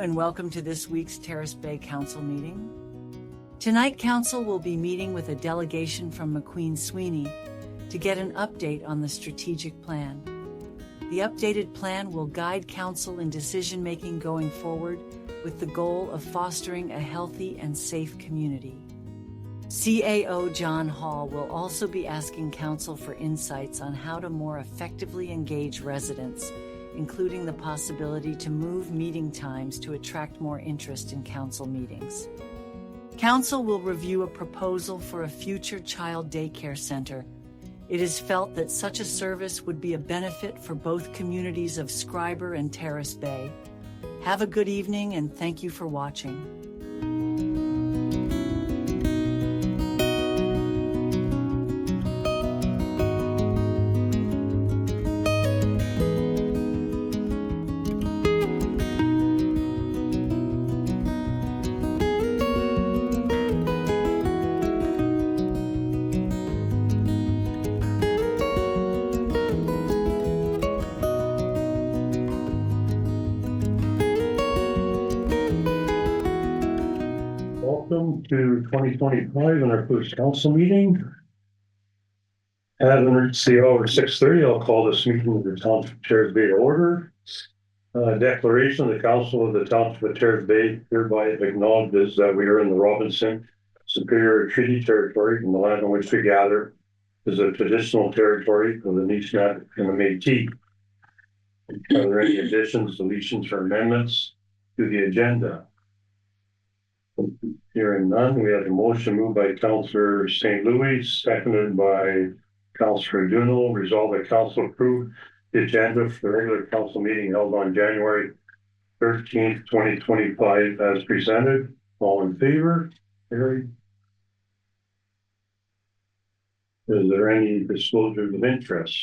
and welcome to this week's Terrace Bay Council meeting. Tonight, Council will be meeting with a delegation from McQueen-Sweeney to get an update on the strategic plan. The updated plan will guide Council in decision-making going forward with the goal of fostering a healthy and safe community. CAO John Hall will also be asking Council for insights on how to more effectively engage residents, including the possibility to move meeting times to attract more interest in Council meetings. Council will review a proposal for a future child daycare center. It is felt that such a service would be a benefit for both communities of Schreiber and Terrace Bay. Have a good evening and thank you for watching. Welcome to 2025 and our first council meeting. At an emergency hour 6:30, I'll call this meeting of the Township of Terrace Bay to order. Declaration of the Council of the Township of Terrace Bay hereby acknowledges that we are in the Robinson Superior Treaty Territory, and the land on which we gather is a traditional territory of the Nishnawbe and the Métis. Are there any additions, deletions, or amendments to the agenda? Hearing none, we have a motion moved by Councillor St. Louis, seconded by Councillor Duno. Resolved that Council approve the agenda for the regular council meeting held on January 13th, 2025 as presented. All in favor? Carried. Is there any disclosures of interest?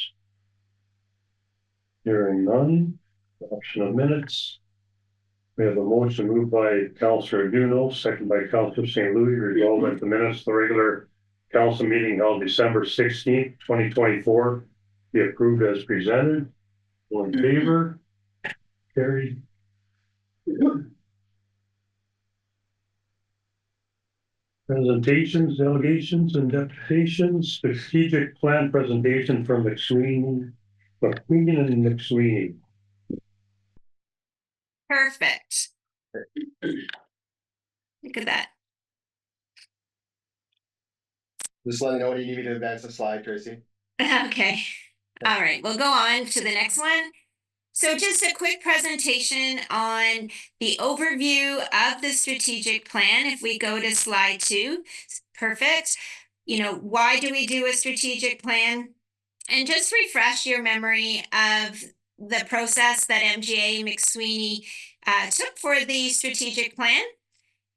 Hearing none. Adoption of minutes. We have a motion moved by Councillor Duno, seconded by Councillor St. Louis. Resolved that the minutes of the regular council meeting held December 16th, 2024 be approved as presented. All in favor? Carried. Presentations, delegations, and deputations. Strategic plan presentation from McQueen and McSweeney. Perfect. Look at that. Just let me know when you need me to advance the slide, Tracy. Okay. All right, we'll go on to the next one. So just a quick presentation on the overview of the strategic plan. If we go to slide 2, perfect. You know, why do we do a strategic plan? And just refresh your memory of the process that MGA McSweeney took for the strategic plan.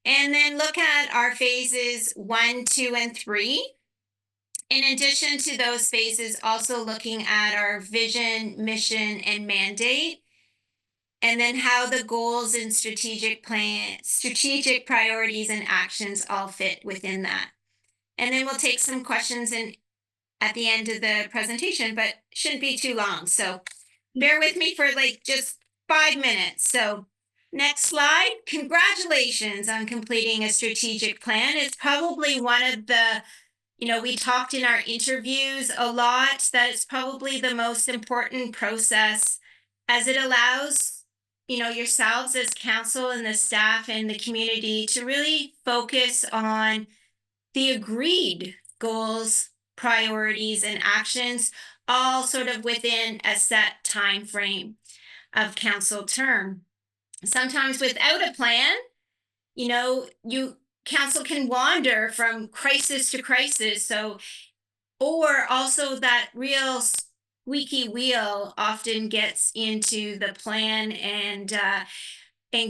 And then look at our phases 1, 2, and 3. In addition to those phases, also looking at our vision, mission, and mandate, and then how the goals and strategic plan, strategic priorities and actions all fit within that. And then we'll take some questions at the end of the presentation, but shouldn't be too long. So bear with me for like just 5 minutes. So next slide. Congratulations on completing a strategic plan. It's probably one of the, we talked in our interviews a lot that it's probably the most important process as it allows, yourselves as council and the staff and the community to really focus on the agreed goals, priorities, and actions, all sort of within a set time frame of council term. Sometimes without a plan, council can wander from crisis to crisis. So, or also that real squeaky wheel often gets into the plan and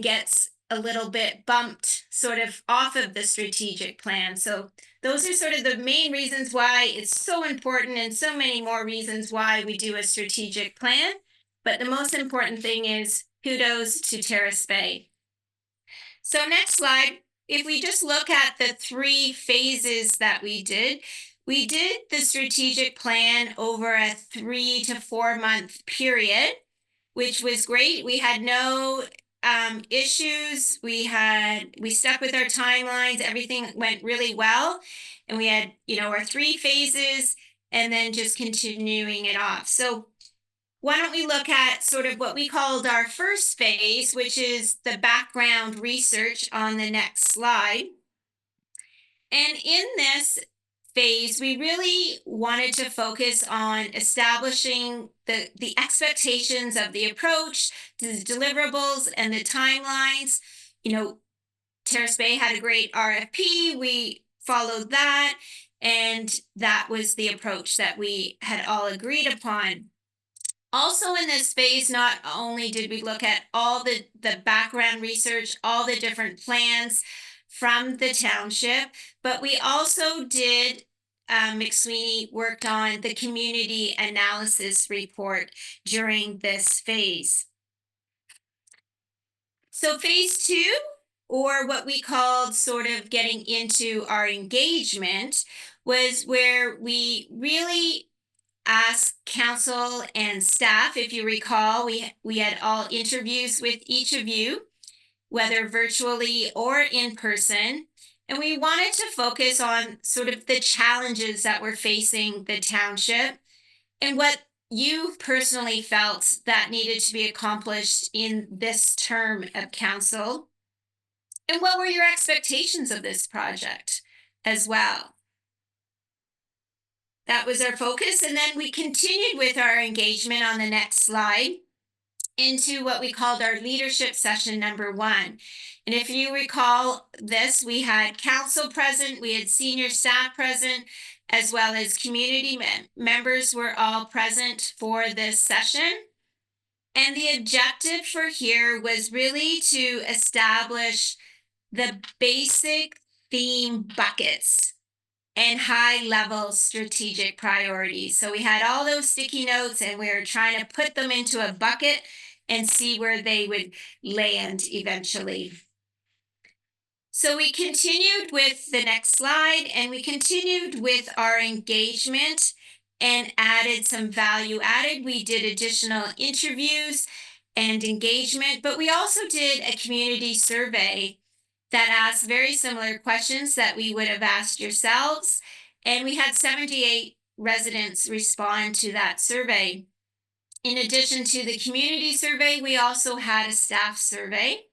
gets a little bit bumped sort of off of the strategic plan. So those are sort of the main reasons why it's so important, and so many more reasons why we do a strategic plan. But the most important thing is kudos to Terrace Bay. So next slide. If we just look at the 3 phases that we did the strategic plan over a 3 to 4 month period, which was great. We had no issues. We stuck with our timelines. Everything went really well. And we had, our 3 phases and then just continuing it off. So why don't we look at sort of what we called our first phase, which is the background research on the next slide. And in this phase, we really wanted to focus on establishing the expectations of the approach, the deliverables, and the timelines. Terrace Bay had a great RFP. We followed that, and that was the approach that we had all agreed upon. Also in this phase, not only did we look at all the background research, all the different plans from the township, but we also did, McSweeney worked on the community analysis report during this phase. So phase 2, or what we called sort of getting into our engagement, was where we really asked council and staff. If you recall, we had all interviews with each of you, whether virtually or in person. And we wanted to focus on sort of the challenges that were facing the township and what you personally felt that needed to be accomplished in this term of council. And what were your expectations of this project as well? That was our focus. And then we continued with our engagement on the next slide into what we called our leadership session number 1. And if you recall this, we had council present, we had senior staff present, as well as community members were all present for this session. And the objective for here was really to establish the basic theme buckets and high-level strategic priorities. So we had all those sticky notes and we were trying to put them into a bucket and see where they would land eventually. So we continued with the next slide, and we continued with our engagement and added some value added. We did additional interviews and engagement, but we also did a community survey that asked very similar questions that we would have asked yourselves. And we had 78 residents respond to that survey. In addition to the community survey, we also had a staff survey.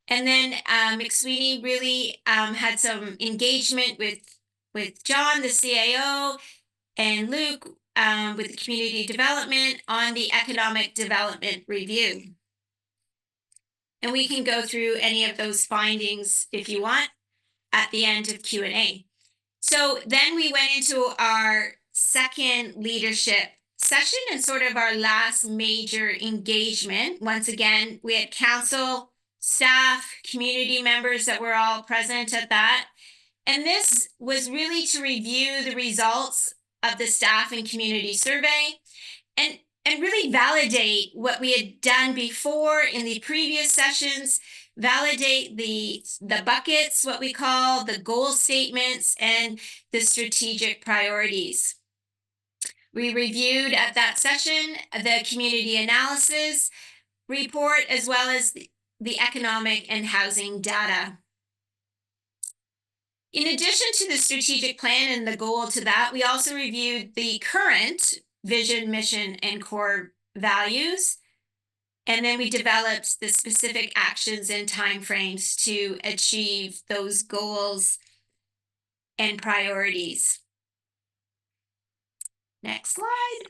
And then McSweeney really had some engagement with John, the CAO, and Luke with the community development on the economic development review. And we can go through any of those findings if you want at the end of Q&A. So then we went into our second leadership session and sort of our last major engagement. Once again, we had council, staff, community members that were all present at that. And this was really to review the results of the staff and community survey and really validate what we had done before in the previous sessions, validate the buckets, what we call the goal statements, and the strategic priorities. We reviewed at that session the community analysis report as well as the economic and housing data. In addition to the strategic plan and the goal to that, we also reviewed the current vision, mission, and core values. And then we developed the specific actions and timeframes to achieve those goals and priorities. Next slide.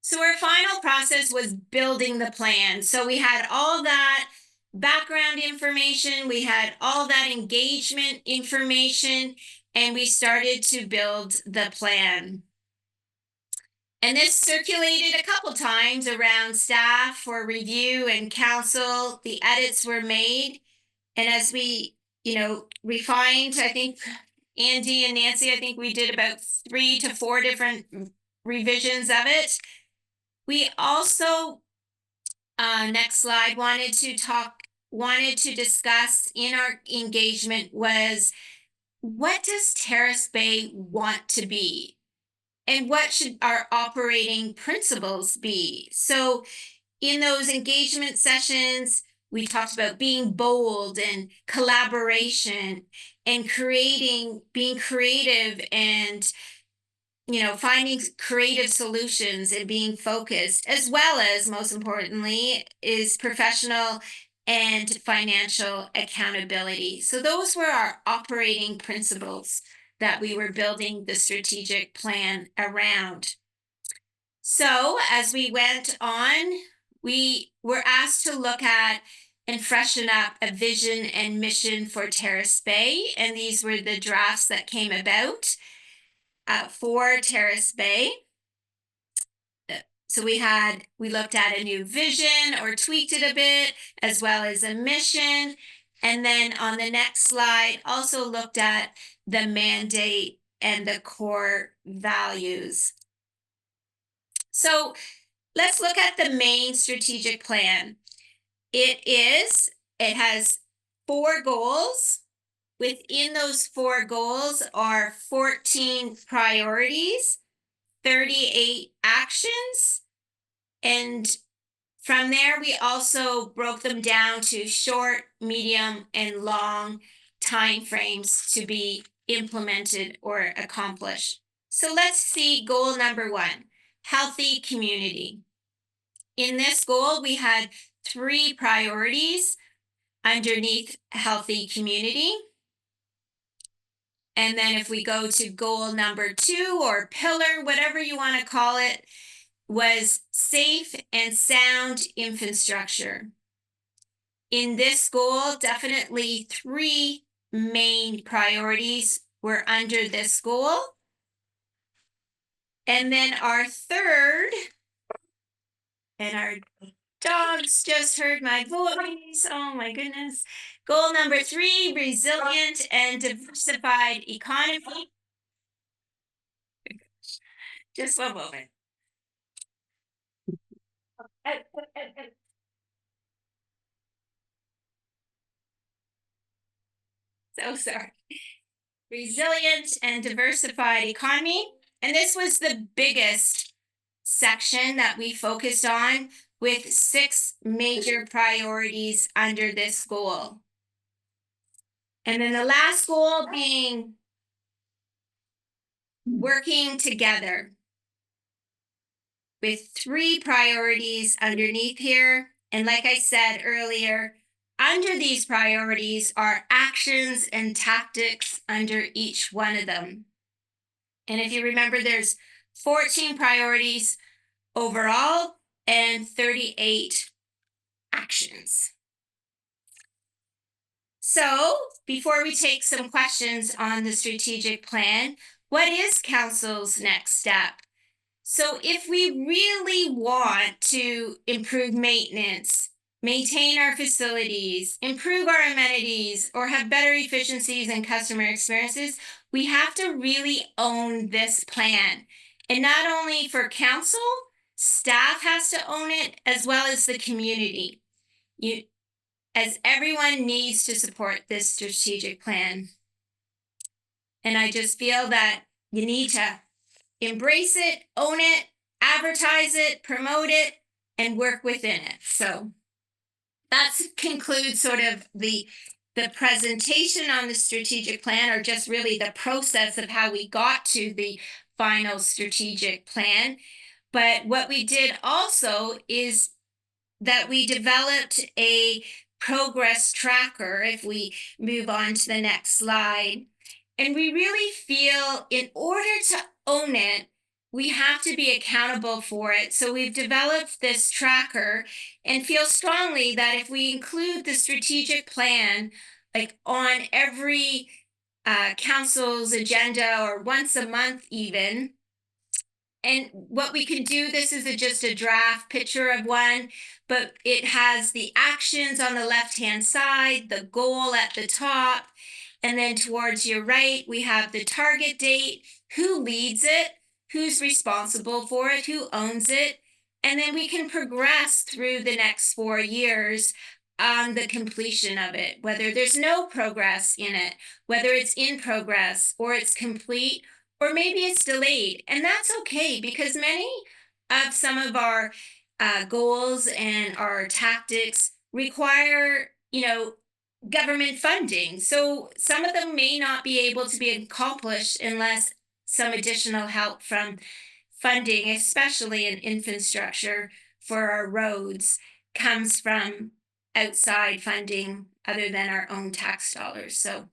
So our final process was building the plan. So we had all that background information, we had all that engagement information, and we started to build the plan. And this circulated a couple times around staff for review and council. The edits were made. And as we, refined, I think Andy and Nancy, I think we did about 3 to 4 different revisions of it. We also, next slide, wanted to discuss in our engagement was, what does Terrace Bay want to be? And what should our operating principles be? So in those engagement sessions, we talked about being bold and collaboration and being creative and, finding creative solutions and being focused, as well as, most importantly, is professional and financial accountability. So those were our operating principles that we were building the strategic plan around. So as we went on, we were asked to look at and freshen up a vision and mission for Terrace Bay. And these were the drafts that came about for Terrace Bay. So we looked at a new vision or tweaked it a bit, as well as a mission. And then on the next slide, also looked at the mandate and the core values. So let's look at the main strategic plan. It has 4 goals. Within those 4 goals are 14 priorities, 38 actions, and from there we also broke them down to short, medium, and long time frames to be implemented or accomplished. So let's see goal number 1, healthy community. In this goal, we had 3 priorities underneath healthy community. And then if we go to goal number 2 or pillar, whatever you want to call it, was safe and sound infrastructure. In this goal, definitely 3 main priorities were under this goal. And then our third, and our dogs just heard my voice. Oh my goodness. Goal number 3, resilient and diversified economy. Just one moment. So sorry. Resilient and diversified economy. And this was the biggest section that we focused on, with 6 major priorities under this goal. And then the last goal being working together, with 3 priorities underneath here. And like I said earlier, under these priorities are actions and tactics under each one of them. And if you remember, there's 14 priorities overall and 38 actions. So before we take some questions on the strategic plan, what is council's next step? So if we really want to improve maintenance, maintain our facilities, improve our amenities, or have better efficiencies and customer experiences, we have to really own this plan. And not only for council, staff has to own it, as well as the community. As everyone needs to support this strategic plan. And I just feel that you need to embrace it, own it, advertise it, promote it, and work within it. So that concludes sort of the presentation on the strategic plan, or just really the process of how we got to the final strategic plan. But what we did also is that we developed a progress tracker, if we move on to the next slide. And we really feel in order to own it, we have to be accountable for it. So we've developed this tracker and feel strongly that if we include the strategic plan, like on every council's agenda, or once a month even, and what we can do, this is just a draft picture of one, but it has the actions on the left-hand side, the goal at the top, and then towards your right, we have the target date, who leads it, who's responsible for it, who owns it, and then we can progress through the next 4 years on the completion of it, whether there's no progress in it, whether it's in progress or it's complete, or maybe it's delayed. And that's okay, because many of some of our goals and our tactics require, government funding. So some of them may not be able to be accomplished unless some additional help from funding, especially in infrastructure for our roads, comes from outside funding other than our own tax dollars. So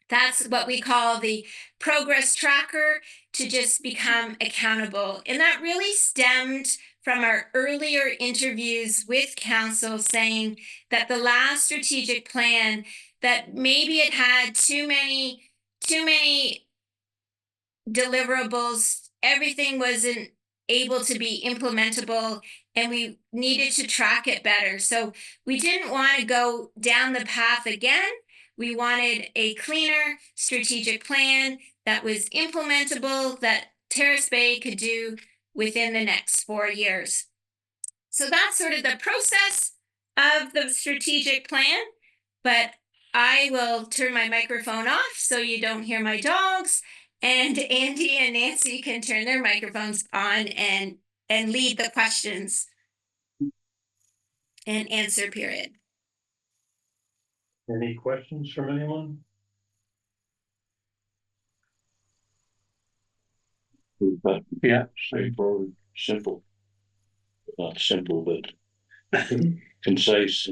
that's what we call the progress tracker, to just become accountable. And that really stemmed from our earlier interviews with council, saying that the last strategic plan, that maybe it had too many deliverables, everything wasn't able to be implementable, and we needed to track it better. So we didn't want to go down the path again. We wanted a cleaner strategic plan that was implementable, that Terrace Bay could do within the next 4 years. So that's sort of the process of the strategic plan. But I will turn my microphone off so you don't hear my dogs, and Andy and Nancy can turn their microphones on and lead the questions and answer period. Any questions from anyone? Yeah, straightforward, simple. Not simple, but concise.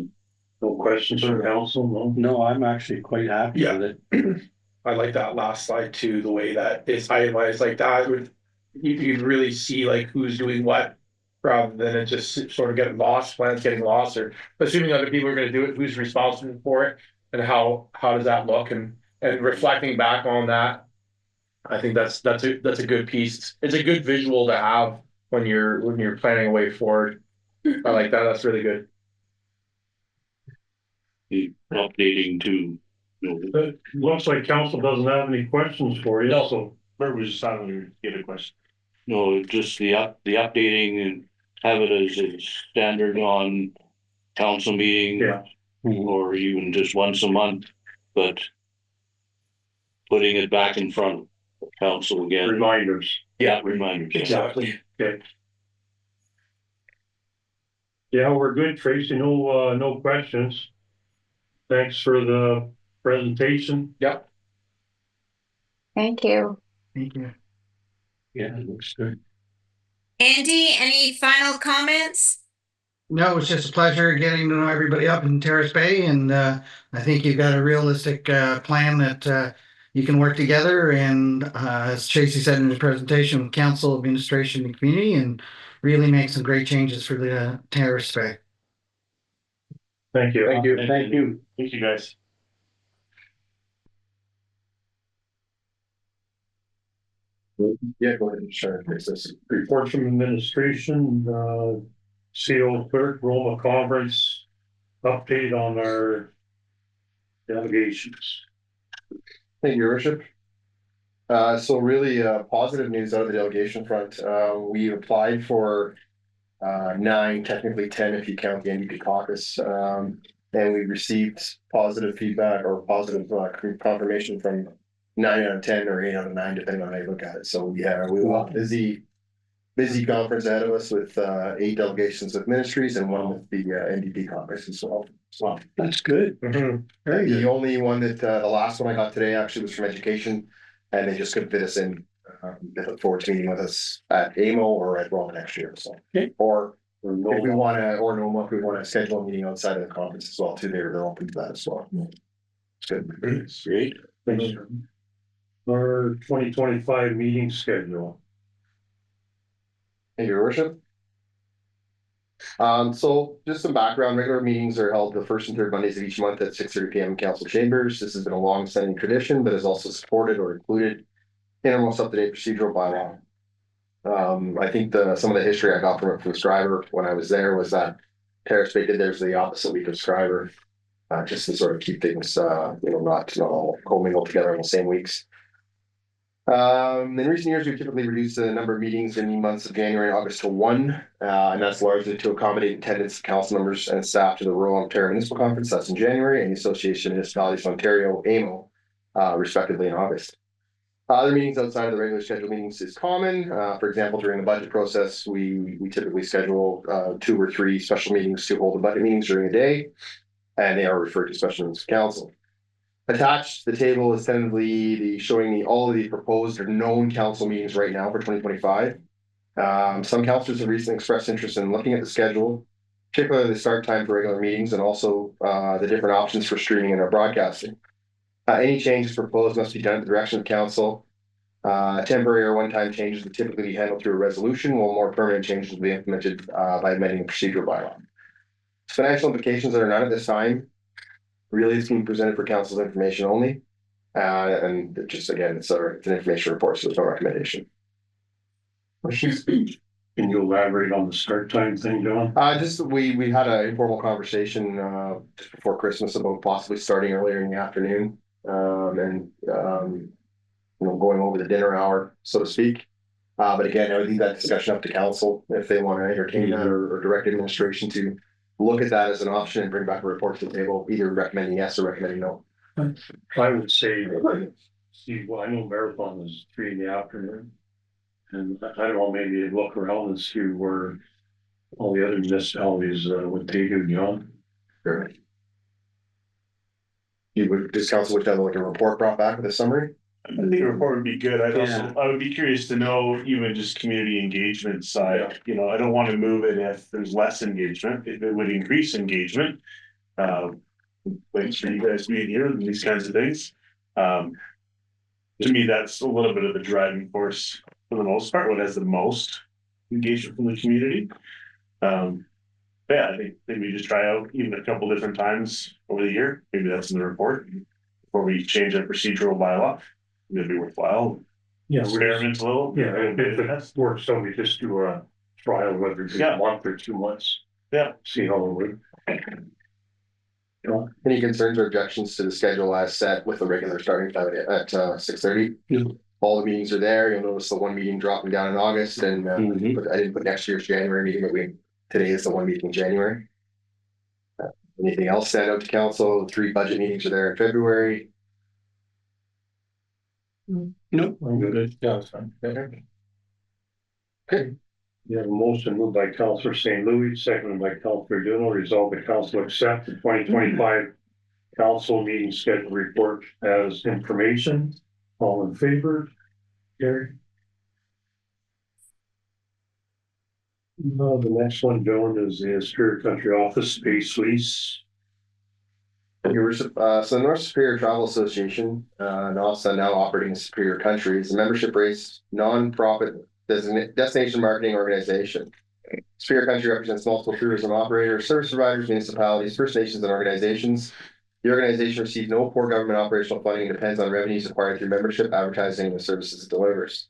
No questions from council, no? No, I'm actually quite happy with it. I like that last slide too, the way that it's itemized like that, would you really see like who's doing what, rather than it just sort of getting lost, plans getting lost, or assuming other people are gonna do it, who's responsible for it, and how does that look, and reflecting back on that. I think that's a good piece. It's a good visual to have when you're planning a way forward. I like that. That's really good. Updating to, It looks like council doesn't have any questions for you, No. so. where was having to get a question? No, just the updating and have it as a standard on council meeting. Yeah. Or even just once a month, but putting it back in front of council again. Reminders. Yeah, reminders. Exactly. Okay. Yeah, we're good, Tracy. No questions. Thanks for the presentation. Yep. Thank you. Thank you. Yeah, it looks good. Andy, any final comments? No, it's just a pleasure getting to know everybody up in Terrace Bay, and I think you've got a realistic plan that you can work together, and as Tracy said in his presentation, council, administration, and community, and really make some great changes for the Terrace Bay. Thank you. Thank you. Thank you. Thank you, guys. Yeah, go ahead and share this. Reports from administration, CO clerk, Roma conference, update on our delegations. Thank you, Your Worship. So really, positive news out of the delegation front. We applied for 9, technically 10 if you count the NDP caucus. And we received positive feedback or positive confirmation from 9 out of 10 or 8 out of 9, depending on how you look at it. So yeah, we have a busy conference ahead of us with 8 delegations with ministries and 1 with the NDP caucus as well. Wow, that's good. The only one that the last one I got today actually was from education, and they just couldn't fit us in. They look forward to meeting with us at AMO or at Roma next year. So, Okay. or if we want to, or NOMA, if we want to schedule a meeting outside of the conference as well too, they're open to that as well. It's good. Great. Thanks. Our 2025 meeting schedule. Thank you, Your Worship. So just some background, regular meetings are held the first and third Mondays of each month at 6:30 p.m. in council chambers. This has been a long-standing tradition, but is also supported or included in our most up-to-date procedural bylaw. I think some of the history I got from Scriber when I was there was that Terrace Bay did theirs the opposite week of Scriber, just to sort of keep things, not all commingled together in the same weeks. In recent years, we've typically reduced the number of meetings in the months of January and August to 1, and that's largely to accommodate attendance of council members and staff to the Rural Ontario Municipal Conference. That's in January, and the Association of Municipalities of Ontario, AMO, respectively in August. Other meetings outside of the regular scheduled meetings is common. For example, during the budget process, we typically schedule 2 or 3 special meetings to hold the budget meetings during the day, and they are referred to special meetings of council. Attached to the table is tentatively showing all of the proposed or known council meetings right now for 2025. Some councilors have recently expressed interest in looking at the schedule, particularly the start time for regular meetings and also the different options for streaming and our broadcasting. Any changes proposed must be done at the direction of council. Temporary or one-time changes would typically be handled through a resolution, while more permanent changes will be implemented by amending the procedural bylaw. Financial implications that are none at this time. Really, it's being presented for council's information only. And just again, it's an information report, so there's no recommendation. Can you elaborate on the start time thing, John? We had an informal conversation just before Christmas about possibly starting earlier in the afternoon, and going over the dinner hour, so to speak. But again, I would leave that discussion up to council if they want to entertain that, or direct administration to look at that as an option and bring back a report to the table, either recommending yes or recommending no. I would say, see, well, I know marathon is 3 in the afternoon. And I don't know, maybe look around and see where all the other municipalities would take it, John. Sure. Does council wish to have like a report brought back with a summary? I think a report would be good. I would be curious to know even just community engagement side, I don't want to move it if there's less engagement, if it would increase engagement. Thanks for you guys being here and these kinds of things. To me, that's a little bit of the driving force for the most part, what has the most engagement from the community. Yeah, I think maybe just try out even a couple different times over the year. Maybe that's in the report before we change that procedural bylaw. It'd be worthwhile. Yeah, Experiment a little. Yeah, if it works, so we just do a trial, whether it's a month or 2 months. Yeah. See how it works. Any concerns or objections to the schedule as set with the regular starting time at 6:30? Yeah. All the meetings are there. You'll notice the one meeting dropping down in August, and but I didn't put next year's January meeting, but today is the one meeting in January. Anything else stand out to council? 3 budget meetings are there in February. Nope, I'm good. Yeah, that's fine. Okay. You have a motion moved by Councillor St. Louis, seconded by Councillor Duno, resolved that council accept the 2025 council meeting schedule report as information. All in favor? Gary? No, the next one, Joan, is the Superior Country Office Space Lease. So the North Superior Travel Association, NOSA, now operating in Superior Country, is a membership-based, non-profit destination marketing organization. Superior Country represents multiple tourism operators, service providers, municipalities, First Nations, and organizations. The organization receives no core government operational funding and depends on revenues acquired through membership, advertising, and the services it delivers.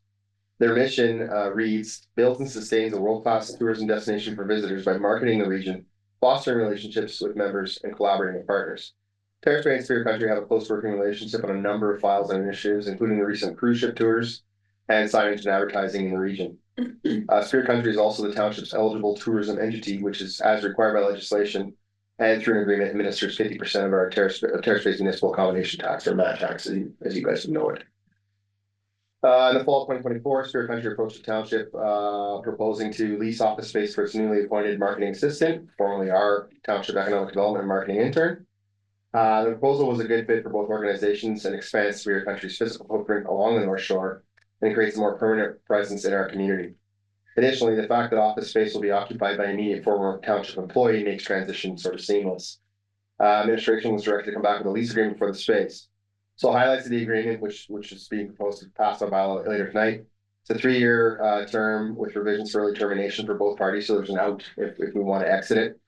Their mission reads, builds and sustains a world-class tourism destination for visitors by marketing the region, fostering relationships with members, and collaborating with partners. Terrace Bay and Superior Country have a close working relationship on a number of files and initiatives, including the recent cruise ship tours and signage and advertising in the region. Superior Country is also the township's eligible tourism entity, which is, as required by legislation, and through an agreement, administers 50% of our Terrace Bay's municipal accommodation tax, or MAT tax, as you guys know it. In the fall of 2024, Superior Country approached the township proposing to lease office space for its newly appointed marketing assistant, formerly our township economic development and marketing intern. The proposal was a good fit for both organizations and expands Superior Country's physical footprint along the North Shore and creates a more permanent presence in our community. Additionally, the fact that office space will be occupied by an immediate former township employee makes transition sort of seamless. Administration was directed to come back with a lease agreement for the space. So highlights of the agreement, which is being proposed to pass on bylaw later tonight. It's a 3-year term with revisions for early termination for both parties, so there's an out if we want to exit it.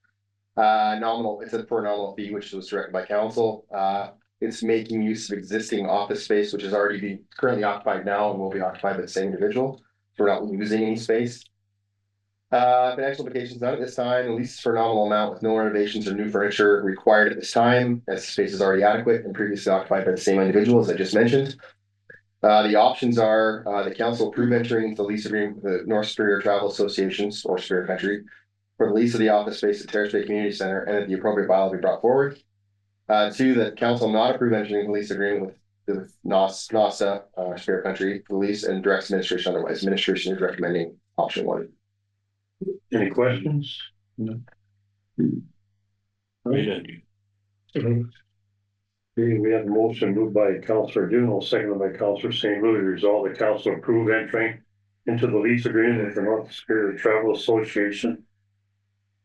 It's for a nominal fee, which was directed by council. It's making use of existing office space, which is already currently occupied now and will be occupied by the same individual. So we're not losing any space. Financial implications not at this time. The lease is for a nominal amount with no renovations or new furniture required at this time, as the space is already adequate and previously occupied by the same individual, as I just mentioned. The options are the council approve entering into the lease agreement with the North Superior Travel Associations or Superior Country for the lease of the office space at Terrace Bay Community Center, and that the appropriate bylaw be brought forward. 2, that council not approve entering the lease agreement with the NASA, Spear Country Police, and directs administration otherwise. Administration is recommending option 1. Any questions? No. Great idea. Okay, we have a motion moved by Councillor Duno, seconded by Councillor St. Louis, resolve the council approve entering into the lease agreement with the North Superior Travel Association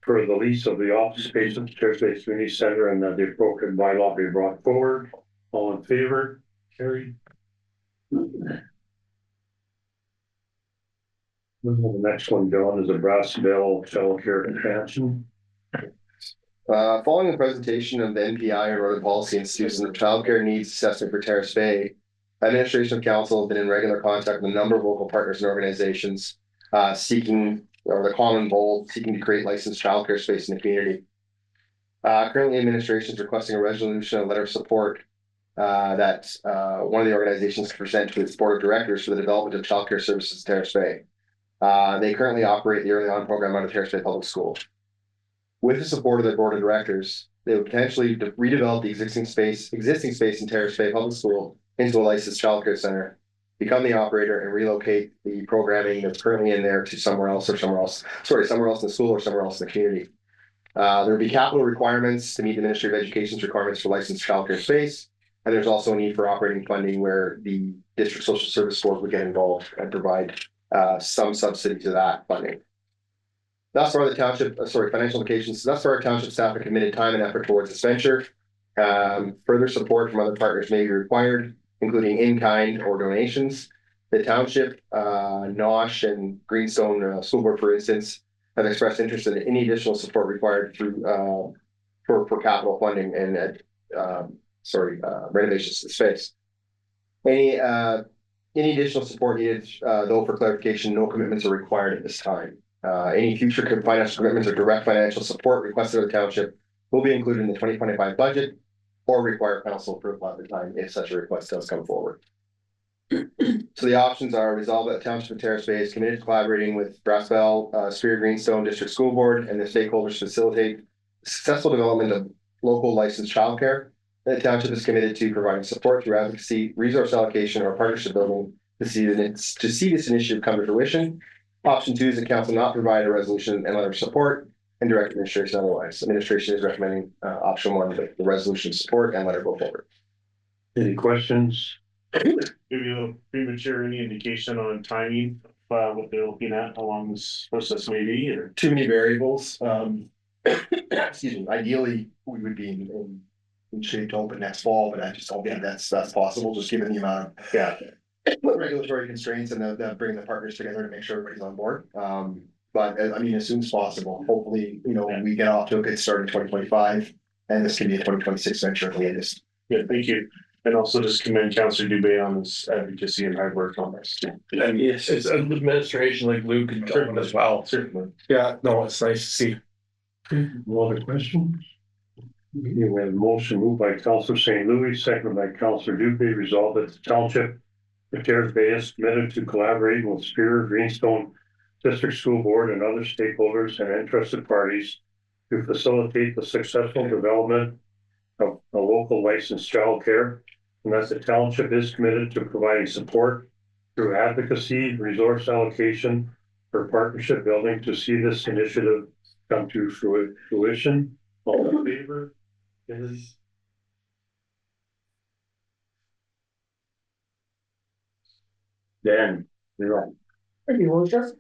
for the lease of the office space at the Terrace Bay Community Center, and that the appropriate bylaw be brought forward. All in favor? Carried. The next one down is a Brassville childcare expansion. Following the presentation of the NPI and Northern Policy Institute and the childcare needs assessment for Terrace Bay, administration of council have been in regular contact with a number of local partners and organizations seeking, or the common goal, seeking to create licensed childcare space in the community. Currently, administration is requesting a resolution, a letter of support that one of the organizations can present to its board of directors for the development of childcare services in Terrace Bay. They currently operate the Early On program out of Terrace Bay Public School. With the support of their board of directors, they would potentially redevelop the existing space in Terrace Bay Public School into a licensed childcare center, become the operator, and relocate the programming that's currently in there to somewhere else in the school or somewhere else in the community. There will be capital requirements to meet the Ministry of Education's requirements for licensed childcare space, and there's also a need for operating funding where the district social service board would get involved and provide some subsidy to that funding. Thus far, financial implications. Thus far, our township staff have committed time and effort towards this venture. Further support from other partners may be required, including in-kind or donations. The township, NOSH, and Greenstone School Board, for instance, have expressed interest in any additional support required through for capital funding and renovations to the space. Any additional support needed, though, for clarification, no commitments are required at this time. Any future financial commitments or direct financial support requested of the township will be included in the 2025 budget or require council approval at the time if such a request does come forward. So the options are resolve that the Township of Terrace Bay is committed to collaborating with Brassville, Spear Greenstone District School Board and the stakeholders to facilitate successful development of local licensed childcare. The township is committed to providing support through advocacy, resource allocation, or partnership building to see this initiative come to fruition. Option 2 is the council not provide a resolution and letter of support and direct administration otherwise. Administration is recommending option 1, the resolution support and letter go forward. Any questions? Maybe a little premature, any indication on timing of what they're looking at, how long this process may be, or? Too many variables. Excuse me. Ideally, we would be in shape to open next fall, but I just don't think that's possible, just given the amount of regulatory constraints and bringing the partners together to make sure everybody's on board. But I mean, as soon as possible. Hopefully, we get off to a good start in 2025, and this can be a 2026 venture at the latest. Yeah, thank you. And also just commend Councillor Dubé on his advocacy and hard work on this. And it's an administration like Luke and John as well. Certainly. Yeah, no, it's nice to see. No other questions? We have a motion moved by Councillor St. Louis, seconded by Councillor Dubé, resolved that the township of Terrace Bay is committed to collaborating with Spear Greenstone District School Board and other stakeholders and interested parties to facilitate the successful development of a local licensed childcare, and that the township is committed to providing support through advocacy, resource allocation, or partnership building to see this initiative come to fruition. All in favor? Is Dan, you're on. Thank you, Worcester.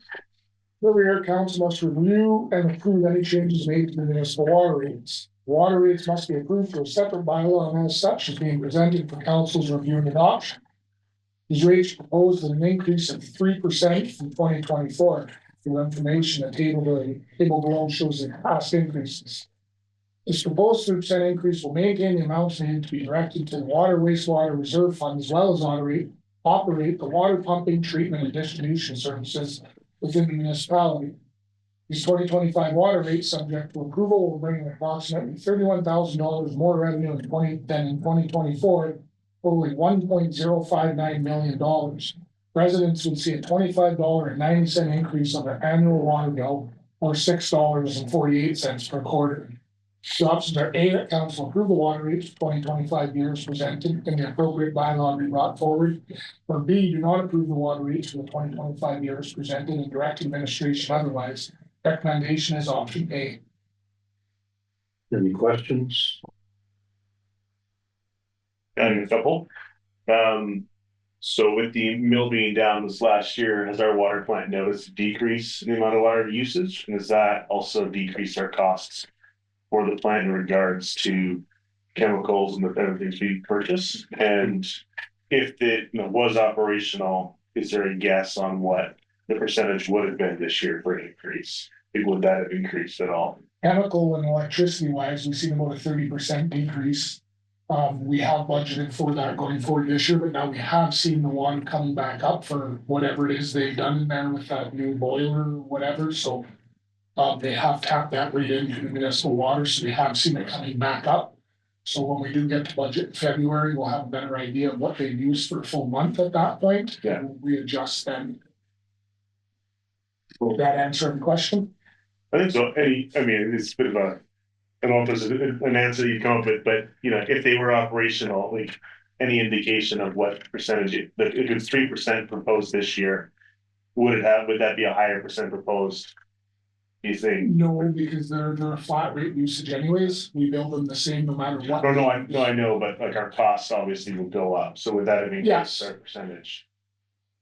Every year, council must review and approve any changes made to the municipal water rates. Water rates must be approved through a separate bylaw, and as such is being presented for council's review and adoption. These rates proposed an increase of 3% from 2024. For information, the table below shows the past increases. This proposed 3% increase will maintain the amounts needed to be directed to the Water Wastewater Reserve Fund, as well as operate the water pumping, treatment, and distribution services within the municipality. These 2025 water rates, subject to approval, will bring approximately $31,000 more revenue than in 2024, totaling $1.059 million. Residents would see a $25.90 increase on their annual water bill, or $6.48 per quarter. The options are A, that council approve the water rates for 2025 years presented and the appropriate bylaw be brought forward. Or B, do not approve the water rates for the 2025 years presented and direct administration otherwise. Recommendation is option A. Any questions? Got a couple. So with the mill being down this last year, has our water plant noticed a decrease in the amount of water usage? And does that also decrease our costs for the plant in regards to chemicals and the other things we purchase? And if it was operational, is there a guess on what the percentage would have been this year for an increase? Would that have increased at all? Chemical and electricity wise, we've seen about a 30% decrease. We have budgeted for that going forward this year, but now we have seen the water coming back up for whatever it is they've done in there with that new boiler or whatever, so. They have tapped that right into the municipal water, so we have seen it coming back up. So when we do get to budget in February, we'll have a better idea of what they've used for a full month at that point. Yeah. And we'll readjust then. Will that answer the question? I think so. It's a bit of a, I don't know if there's an answer you come up with, but if they were operational, like any indication of what percentage, if it's 3% proposed this year, would that be a higher percent proposed? You think? No, because they're a flat rate usage anyways. We bill them the same no matter what. No, I know, but like our costs obviously will go up. So would that have increased our percentage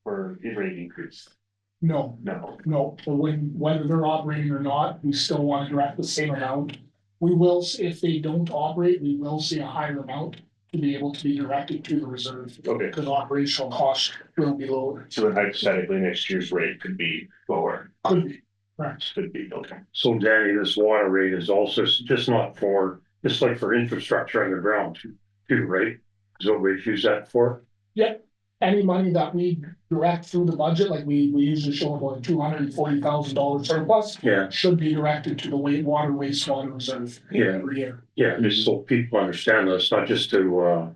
for a rate increase? No. But whether they're operating or not, we still want to direct the same amount. We will, if they don't operate, we will see a higher amount to be able to be directed to the reserve. Okay. Because operational costs will be lower. So then hypothetically, next year's rate could be lower. Could be, correct. Could be, okay. So Danny, this water rate is also just not for, just like for infrastructure underground too, right? Is what we use that for? Yeah, any money that we direct through the budget, like we usually show about $240,000 surplus. Yeah. Should be directed to the wastewater reserve every year. Yeah, just so people understand that it's not just to,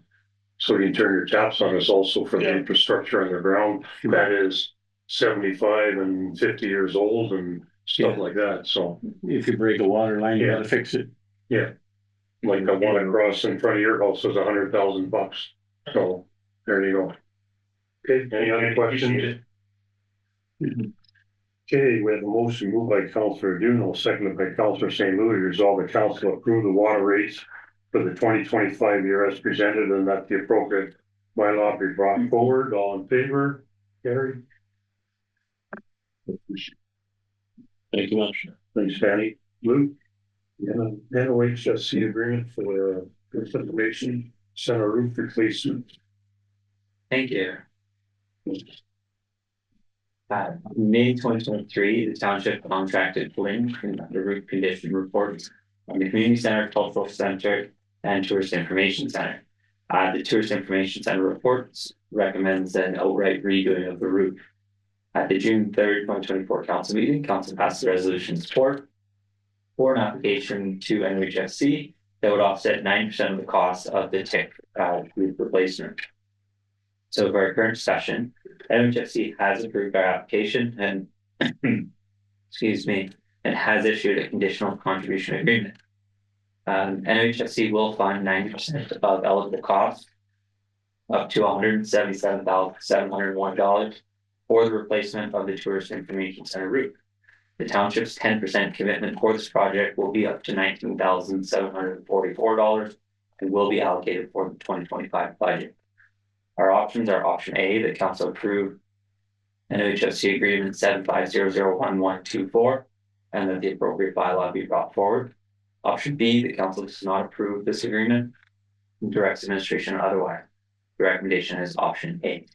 so you can turn your taps on, it's also for the infrastructure underground that is 75 and 50 years old and stuff like that, so. If you break a water line, you gotta fix it. Yeah. Like the one across in front of your house is $100,000, so there you go. Okay, any other questions? Okay, we have a motion moved by Councillor Duno, seconded by Councillor St. Louis, resolve the council approve the water rates for the 2025 year as presented and that the appropriate bylaw be brought forward. All in favor? Gary? Thank you much. Thanks, Danny. Luke? NOHSC agreement for information center roof replacement. Thank you. May 2023, the township contracted Flynn to conduct the roof condition reports on the community center, cultural center, and tourist information center. The tourist information center reports recommends an outright redoing of the roof. At the June 3rd, 2024 council meeting, council passed the resolution support for an application to NHFC that would offset 9% of the cost of the TIC roof replacement. So for our current session, NHFC has approved our application and excuse me, and has issued a conditional contribution agreement. NHFC will fund 90% of eligible costs up to $177,701 for the replacement of the tourist information center roof. The township's 10% commitment for this project will be up to $19,744 and will be allocated for the 2025 budget. Our options are option A, that council approve NHFC agreement 75001124 and that the appropriate bylaw be brought forward. Option B, the council does not approve this agreement and directs administration otherwise. The recommendation is option A.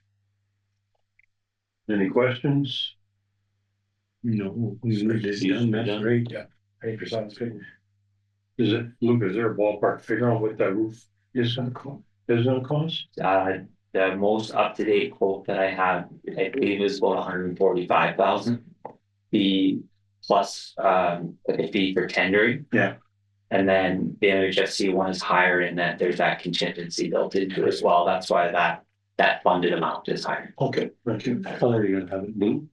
Any questions? No, that's great. Yeah, 8% is good. Is it, Luke, is there a ballpark figure on what that roof is gonna cost? The most up-to-date quote that I have, I believe, is about 145,000. The plus like a fee for tendering. Yeah. And then the NHFC one is higher in that there's that contingency built into it as well. That's why that funded amount is higher. Okay, thank you. How are you gonna have it blue?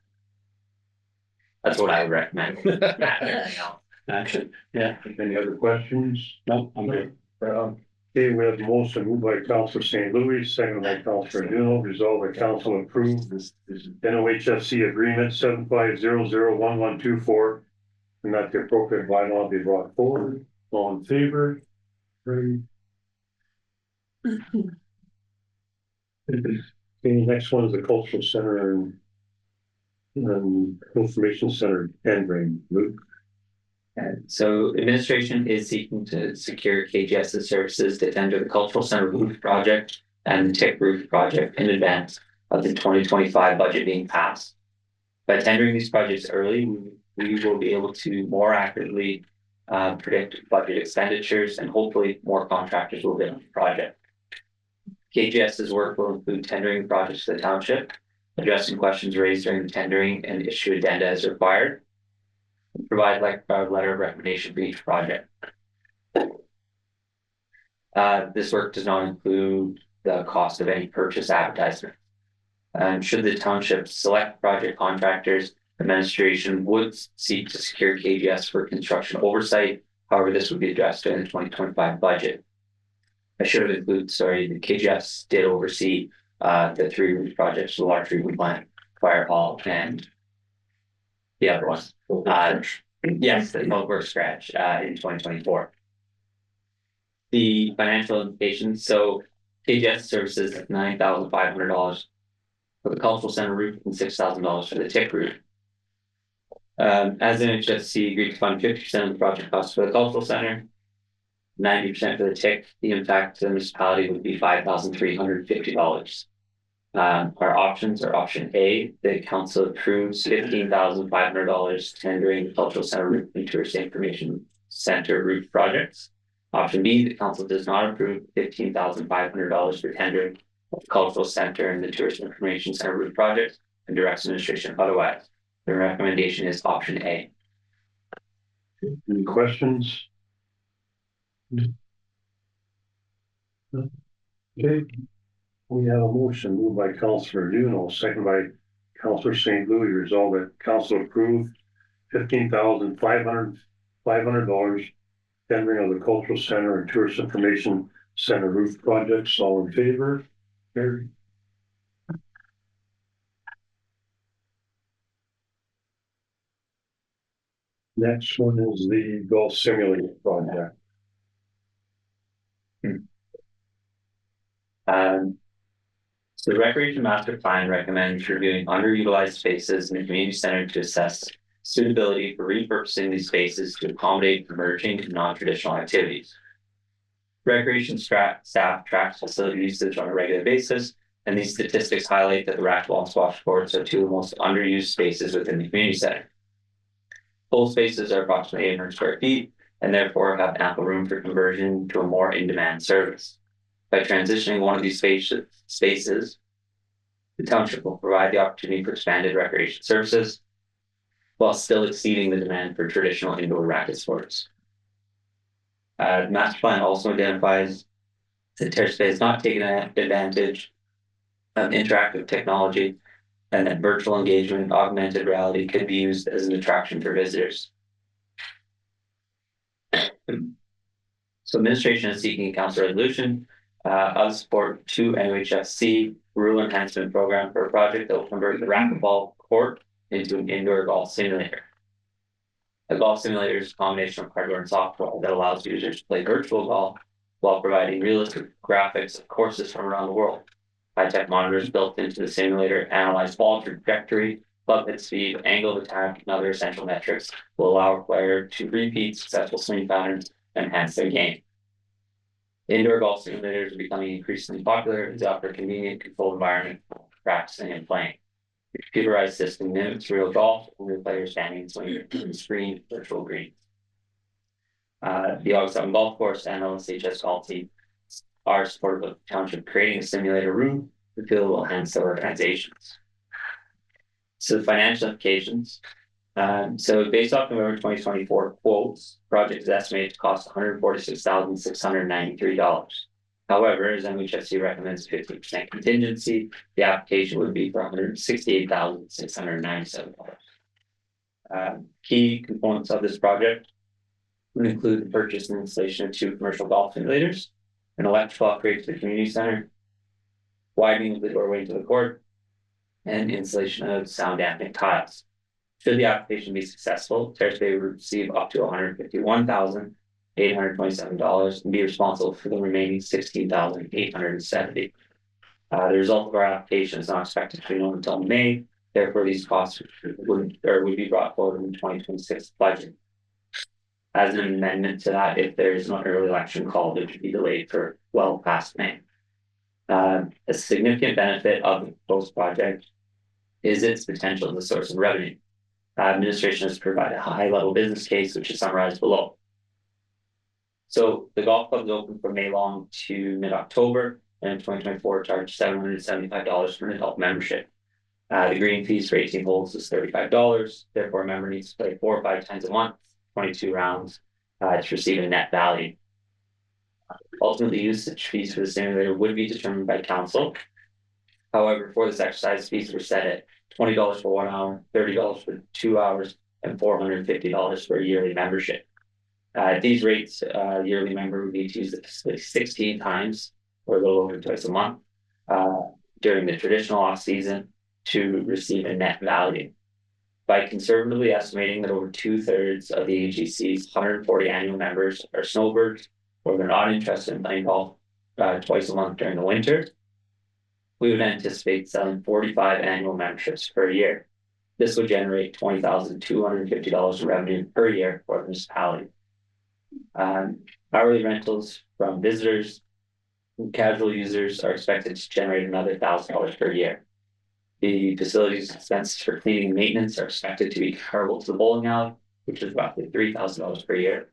That's what I would recommend. Not everything else. action. Yeah, Any other questions? no, I'm good. Okay, we have a motion moved by Councilor St. Louis, seconded by Councilor Duno, resolved that council approve this NOHFC agreement 75001124. And that the appropriate bylaw be brought forward. All in favor? Three. Okay, next one is the cultural center and information center and Luke. So administration is seeking to secure KGS's services to tender the Cultural Center roof project and the TIC roof project in advance of the 2025 budget being passed. By tendering these projects early, we will be able to more accurately predict budget expenditures, and hopefully more contractors will bid on the project. KGS's work will include tendering projects to the township, addressing questions raised during the tendering, and issue addenda as required. Provide a letter of recommendation for each project. This work does not include the cost of any purchase advertisement. Should the township select project contractors, administration would seek to secure KGS for construction oversight. However, this would be addressed in the 2025 budget. I should have included, the KGS did oversee the 3 roof projects, the large treatment plant, fire hall, and the other one. Yes, the public works scratch in 2024. The financial implications. So KGS services at $9,500 for the cultural center roof and $6,000 for the TIC roof. As NHSC agreed to fund 50% of the project costs for the cultural center, 90% for the TIC. The impact to the municipality would be $5,350. Our options are option A, the council approves $15,500 tendering cultural center roof and tourist information center roof projects. Option B, the council does not approve $15,500 for tendering of the cultural center and the tourist information center roof projects and directs administration otherwise. The recommendation is option A. Any questions? Okay. We have a motion moved by Councilor Duno, second by Councilor St. Louis, resolved that council approved $15,500 tendering of the cultural center and tourist information center roof projects. All in favor? Carried. Next one is the golf simulator project. So the Recreation Master Plan recommends reviewing underutilized spaces in the community center to assess suitability for repurposing these spaces to accommodate emerging and non-traditional activities. Recreation staff tracks facility usage on a regular basis, and these statistics highlight that the racquetball and squash courts are 2 of the most underused spaces within the community center. Both spaces are approximately 800 square feet and therefore have ample room for conversion to a more in-demand service. By transitioning one of these spaces, the township will provide the opportunity for expanded recreation services while still exceeding the demand for traditional indoor racket sports. The master plan also identifies that Terrace Bay is not taking advantage of interactive technology and that virtual engagement and augmented reality could be used as an attraction for visitors. So administration is seeking a council resolution of support to NOHFC rural enhancement program for a project that will convert the racquetball court into an indoor golf simulator. A golf simulator is a combination of hardware and software that allows users to play virtual golf while providing realistic graphics of courses from around the world. High-tech monitors built into the simulator analyze ball trajectory, club hit speed, angle of attack, and other essential metrics will allow a player to repeat successful swing patterns and enhance their game. Indoor golf simulators are becoming increasingly popular as they offer a convenient, controlled environment for practicing and playing. The computerized system mimics real golf, with the player standing and swinging on the screen virtual green. The August 7 Golf Course and LSHS golf team are supportive of the township creating a simulator room. The field will enhance their organizations. So the financial implications. So based off November 2024 quotes, project is estimated to cost $146,693. However, as NHFC recommends 50% contingency, the application would be for $168,697. Key components of this project. would include the purchase and installation of 2 commercial golf simulators, an electrical upgrade to the community center, widening of the doorway to the court, and installation of sound dampening tiles. Should the application be successful, Terrace Bay will receive up to $151,827 and be responsible for the remaining $16,870. The result of our application is not expected to be known until May. Therefore, these costs would be brought forward in the 2026 budget. As an amendment to that, if there is an early election called, it should be delayed for well past May. A significant benefit of the proposed project is its potential as a source of revenue. Administration has provided a high-level business case, which is summarized below. So the golf club is open from May long to mid-October, and in 2024 charged $775 for an adult membership. The green fees for 18 holes is $35. Therefore, a member needs to play 4 or 5 times a month, 22 rounds, to receive a net value. Ultimately, usage fees for the simulator would be determined by council. However, for this exercise, fees were set at $20 for 1 hour, $30 for 2 hours, and $450 for a yearly membership. At these rates, a yearly member would need to use the facility 16 times, or a little over twice a month, during the traditional off season to receive a net value. By conservatively estimating that over 2/3 of the AGC's 140 annual members are snowbirds, or they're not interested in playing golf twice a month during the winter, we would anticipate selling 45 annual memberships per year. This would generate $20,250 in revenue per year for the municipality. Hourly rentals from visitors and casual users are expected to generate another $1,000 per year. The facility's expenses for cleaning and maintenance are expected to be comparable to the bowling alley, which is roughly $3,000 per year.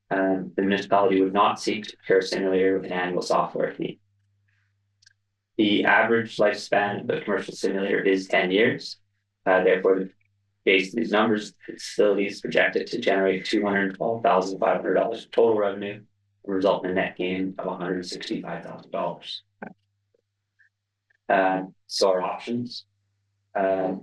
The municipality would not seek to procure a simulator with an annual software fee. The average lifespan of the commercial simulator is 10 years. Therefore, based on these numbers, the facility is projected to generate $212,500 in total revenue and result in a net gain of $165,000. So our options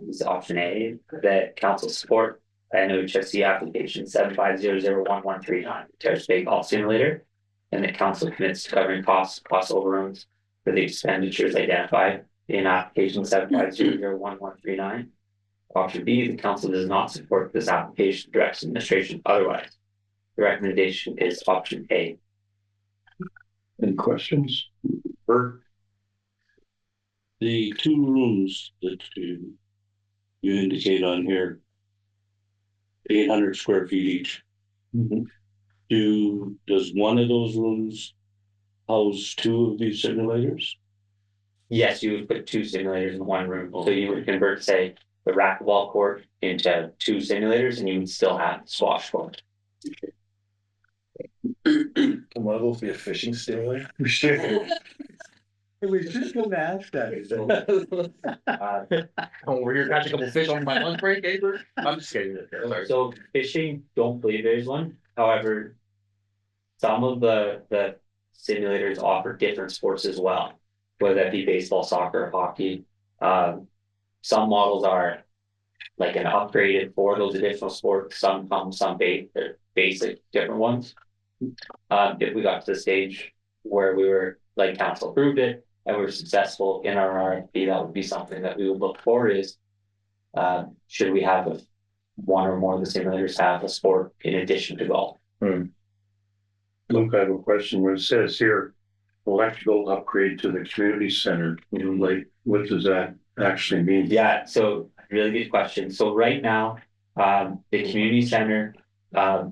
is option A, that council support an OHSC application 75001139 Terrace Bay Golf Simulator, and that council commits to covering cost overruns for the expenditures identified in application 75001139. Option B, the council does not support this application, directs administration otherwise. The recommendation is option A. Any questions? Bert? The 2 rooms that you indicate on here, 800 square feet each. Does one of those rooms house 2 of these simulators? Yes, you would put 2 simulators in 1 room. So you would convert, say, the racquetball court into 2 simulators, and you would still have the squash court. Can one of those be a fishing simulator? We should come to ask that. Over here catching a couple fish on my lunch break, Abert. I'm just kidding. Sorry. So fishing, don't believe there's one. However, some of the simulators offer different sports as well, whether that be baseball, soccer, hockey. Some models are like an upgraded for those additional sports. Some they're basic different ones. If we got to the stage where we were like council approved it and we were successful in our RFP, that would be something that we would look for is should we have one or more of the simulators have a sport in addition to golf? Luke, I have a question. When it says here, electrical upgrade to the community center, like, what does that actually mean? Yeah, so really good question. So right now, the community center,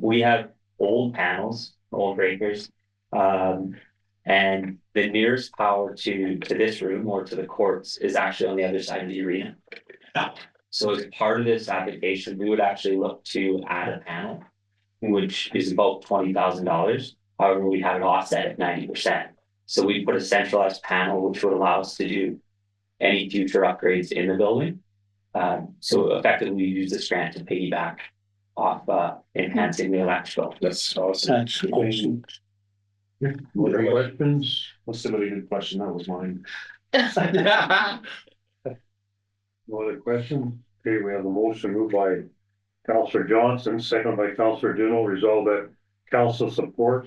we have old panels, old breakers, and the nearest power to this room or to the courts is actually on the other side of the arena. So as part of this application, we would actually look to add a panel, which is about $20,000. However, we have it offset at 90%. So we put a centralized panel, which would allow us to do any future upgrades in the building. So effectively, we use this grant to piggyback off enhancing the electrical. That's awesome. What are questions? Must have been a good question. That was mine. No other questions? Okay, we have a motion moved by Councillor Johnson, second by Councillor Duno, resolved that council support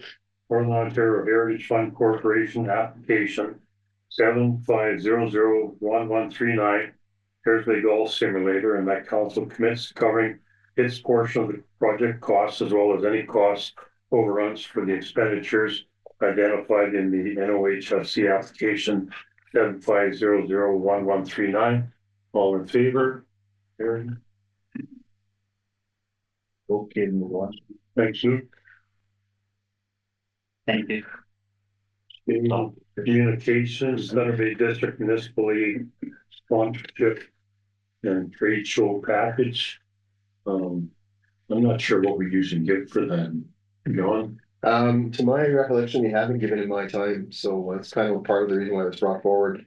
Northern Ontario Heritage Fund Corporation application 75001139 Terrace Bay Golf Simulator, and that council commits to covering its portion of the project costs as well as any cost overruns for the expenditures identified in the NOHFC application 75001139. All in favor? Aaron? Okay, move on. Thanks, Luke. Thank you. Communications, Thunder Bay District Municipal League sponsorship and trade show package. I'm not sure what we usually get for that. John? To my recollection, we haven't given it my time, so that's kind of part of the reason why it was brought forward.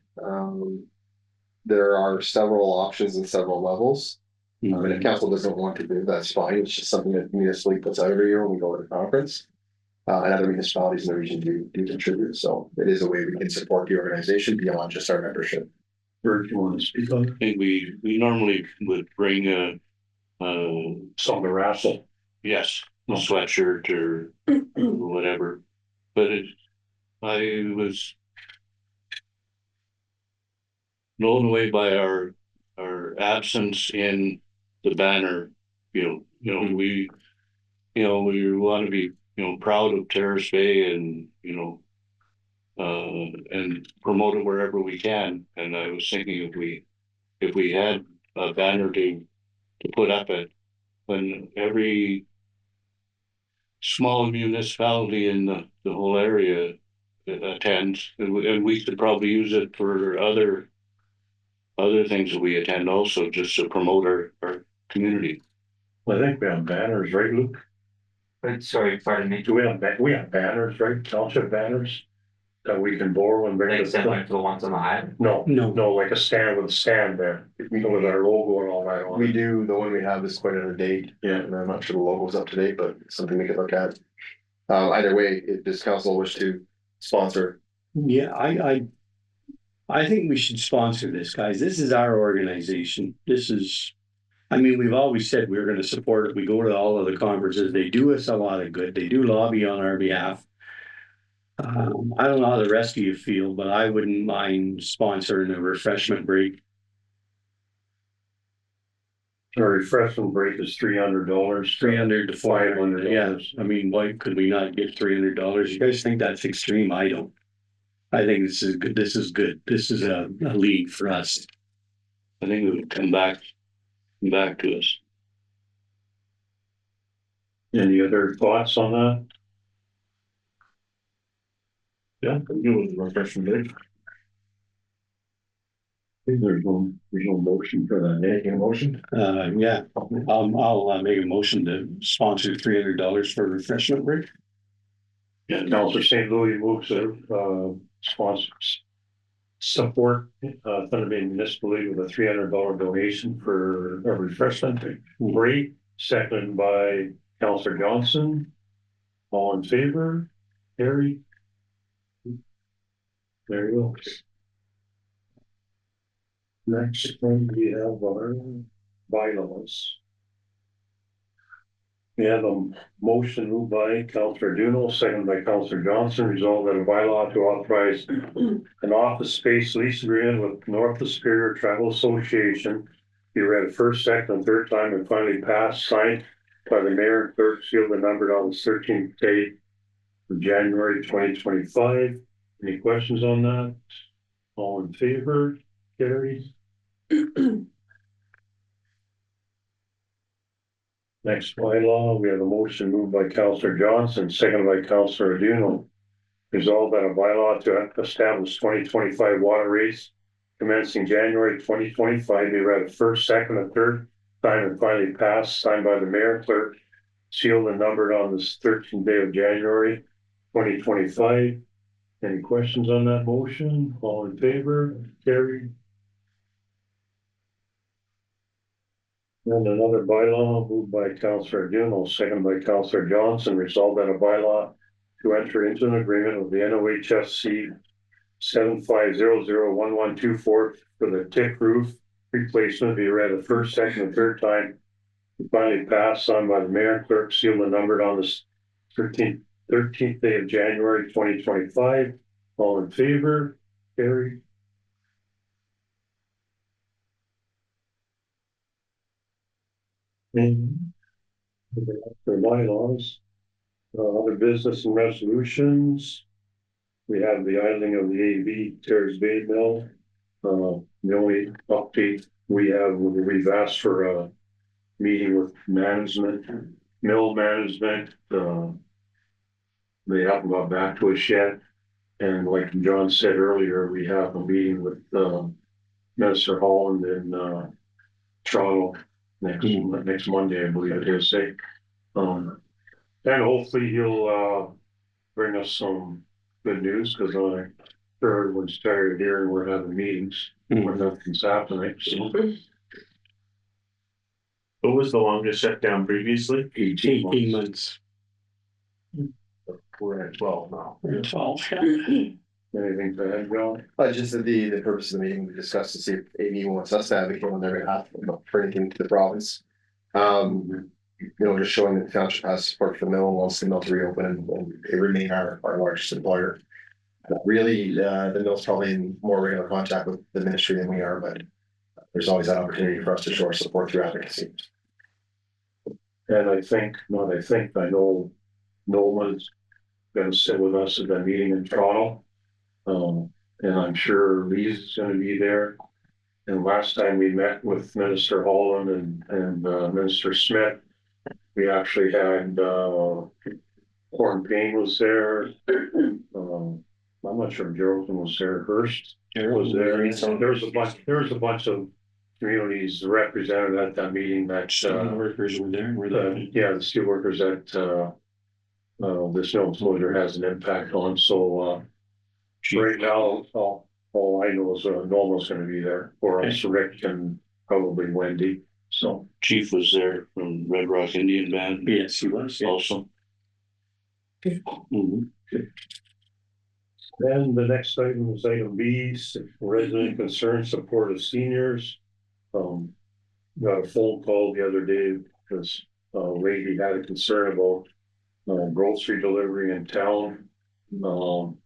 There are several options and several levels. And if council doesn't want to do, that's fine. It's just something that municipally puts out every year when we go to the conference. And other municipalities in the region do contribute. So it is a way we can support the organization beyond just our membership. Bert, you want to speak on it? I think we normally would bring Some raffle. yes, a sweatshirt or whatever. But I was blown away by our absence in the banner. We want to be proud of Terrace Bay and and promote it wherever we can. And I was thinking if we had a banner to put up at when every small municipality in the whole area attends, and we could probably use it for other things that we attend also, just to promote our community. I think we have banners, right, Luke? Sorry, pardon me. Do we have banners, right? Township banners that we can borrow and bring Like to similar to the ones on the highway? No, like a stand with a stand there, with our logo and all that on We it. do, the one we have is quite out of date. Yeah. And I'm not sure the logo's up to date, but it's something we could look at. Either way, if this council wish to sponsor. Yeah, I think we should sponsor this, guys. This is our organization. We've always said we're going to support it. We go to all of the conferences. They do us a lot of good. They do lobby on our behalf. I don't know how the rest of you feel, but I wouldn't mind sponsoring a refreshment break. A refreshment break is $300. $300 to $500. Yeah. Why could we not get $300? You guys think that's extreme? I don't. I think this is good. This is good. This is a league for us. I think it would come back to us. Any other thoughts on that? Yeah, I'm good with the refreshment break. I think there's no motion for that. Making a motion? Yeah, I'll make a motion to sponsor $300 for refreshment break. Yeah, Councilor St. Louis moves sponsors support Thunder Bay Municipal League with a $300 donation for a refreshment break. Seconded by Councilor Johnson. All in favor? Harry? There you go. Next one, we have our bylaws. We have a motion moved by Councilor Duno, seconded by Councilor Johnson, resolved that a bylaw to authorize an office space lease agreement with North of Superior Tribal Association be read first, second, and third time and finally passed, signed by the mayor and clerk, sealed and numbered on the 13th day of January 2025. Any questions on that? All in favor? Carries. Next bylaw, we have a motion moved by Councilor Johnson, seconded by Councilor Aduno. Resolved that a bylaw to establish 2025 water rates commencing January 2025 be read first, second, and third time and finally passed, signed by the mayor and clerk, sealed and numbered on this 13th day of January 2025. Any questions on that motion? All in favor? Carried. And another bylaw moved by Councilor Duno, seconded by Councilor Johnson, resolved that a bylaw to enter into an agreement with the NOHFC 75001124 for the tick roof replacement be read the first, second, and third time. Finally passed, signed by the mayor and clerk, sealed and numbered on this 13th day of January 2025. All in favor? Carried. And for bylaws, other business and resolutions. We have the idling of the AV Terrace Bay mill. The only update we have, we've asked for a meeting with management, mill management. They haven't got back to us yet. And like John said earlier, we have a meeting with Minister Holland in Toronto next Monday, I believe it is. And hopefully he'll bring us some good news, because I'm sure everyone's tired of hearing we're having meetings when nothing's happening. So. What was the longest shutdown previously? 18 months. We're at 12 now. Anything to add, John? Just the purpose of the meeting, we discussed to see if AV wants us to advocate on their behalf for anything to the province. Just showing that the township has support for the mill, wants the mill to reopen, and they remain our largest employer. Really, the mill's probably in more regular contact with the ministry than we are, but there's always that opportunity for us to show our support through advocacy. And I know Nolan's gonna sit with us at that meeting in Toronto. And I'm sure Lee's gonna be there. And last time we met with Minister Holland and Minister Smith, we actually had Horn Payne was there. I'm not sure if Geraldton was there first. Was there? So there was a bunch of communities represented at that meeting. That Workers were there. the steel workers that the snow exposure has an impact on. So right now, all I know is Norma's going to be there, or else Rick and probably Wendy. So Chief was there from Red Rock Indian Band. Yes, he was. Also. Okay. Then the next item is item B, resident concern support of seniors. Got a phone call the other day because a lady had a concern about grocery delivery in town. I'm